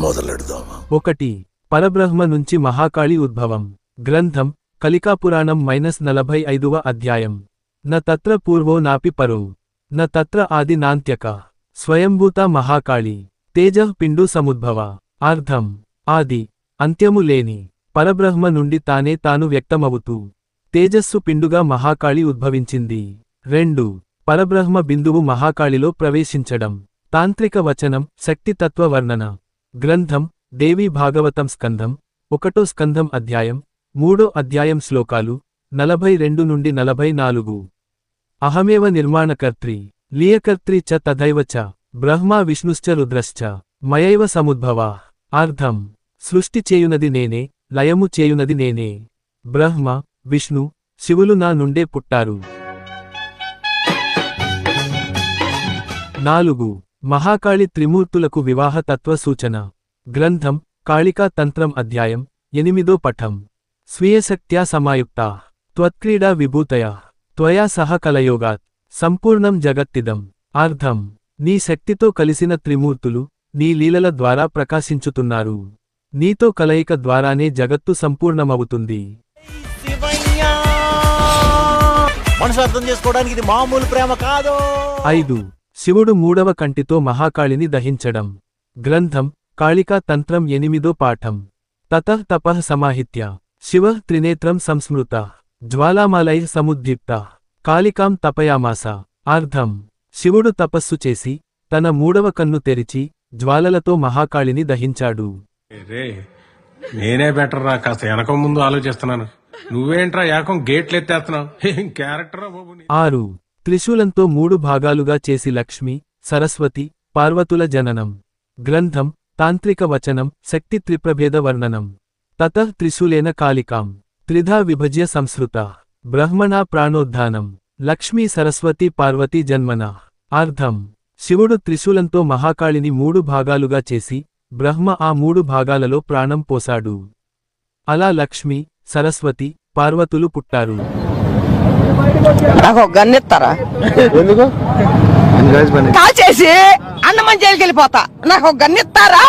మొదలెడదామా? 1. పరబ్రహ్మ నుంచి మహాకాళి ఉద్భవం. గ్రంథం కలికాపురాణం -45వ అధ్యాయం. న తత్ర పూర్వో నాపి పరో న తత్ర ఆది నాంత్యక స్వయంభూత మహాకాళి తేజః పిండు సముద్భవ. అర్థం ఆది అంత్యము లేని పరబ్రహ్మ నుండి తానే తాను వ్యక్తమవుతూ తేజస్సు పిండుగా మహాకాళి ఉద్భవించింది. 2. పరబ్రహ్మ బిందువు మహాకాళిలో ప్రవేశించడం. తాంత్రిక వచనం శక్తితత్వ వర్ణన. గ్రంథం దేవీ భాగవతం స్కంధం 1వ స్కంధం అధ్యాయం 3వ అధ్యాయం శ్లోకాలు 42 నుండి 44. అహమేవ నిర్మాణకర్త్రి లీయకర్త్రి చ తథైవ చ బ్రహ్మా విష్ణుశ్చ రుద్రశ్చ మయైవ సముద్భవా. అర్థం సృష్టి చేయునది నేనే, లయము చేయునది నేనే. బ్రహ్మ విష్ణు శివులు నా నుండే పుట్టారు. 4. మహాకాళి త్రిమూర్తులకు వివాహ తత్వ సూచన. గ్రంథం కాళికా తంత్రం అధ్యాయం 8వ పఠం. స్వీయశక్త్యా సమాయుక్తా త్వత్క్రీడా విభూతయా త్వయా సహ కలయోగాత్ సంపూర్ణం జగత్తిదం. అర్థం నీ శక్తితో కలిసిన త్రిమూర్తులు నీ లీలల ద్వారా ప్రకాశించుతున్నారు. నీతో కలయిక ద్వారానే జగత్తు సంపూర్ణమవుతుంది. మనసు అర్థం చేసుకోవడానికి ఇది మామూలు ప్రేమ కాదు. 5. శివుడు 3వ కంటితో మహాకాళిని దహించడం. గ్రంథం కాళికా తంత్రం 8వ పాఠం. తతః తపః సమాహిత్య శివః త్రినేత్రం సంస్మృత జ్వాలామాలైః సముద్దీప్త కాళికాం తపయామాస. అర్థం శివుడు తపస్సు చేసి తన 3వ కన్ను తెరిచి జ్వాలలతో మహాకాళిని దహించాడు. నేనే బెటర్ రా, కాస్త వెనక ముందు ఆలోచిస్తున్నాను. నువ్వేంట్రా ఏకం గేట్లెత్తేస్తున్నావు? ఏం క్యారెక్టరా బాబు. 6. త్రిశూలంతో 3 భాగాలుగా చేసి లక్ష్మి సరస్వతి పార్వతుల జననం. గ్రంథం తాంత్రిక వచనం శక్తి త్రిప్రభేద వర్ణనం. తతః త్రిశూలేన కాళికాం త్రిధా విభజ్య సంస్కృత బ్రహ్మణా ప్రాణోద్ధానం లక్ష్మీ సరస్వతి పార్వతీ జన్మన. అర్థం శివుడు త్రిశూలంతో మహాకాళిని 3 భాగాలుగా చేసి బ్రహ్మ ఆ 3 భాగాలలో ప్రాణం పోశాడు. అలా లక్ష్మి సరస్వతి పార్వతులు పుట్టారు. నాకు గన్నెత్తారా? కాల్ చేసి అన్నమని జైలుకి వెళ్ళిపోతా. నాకు గన్నెత్తారా?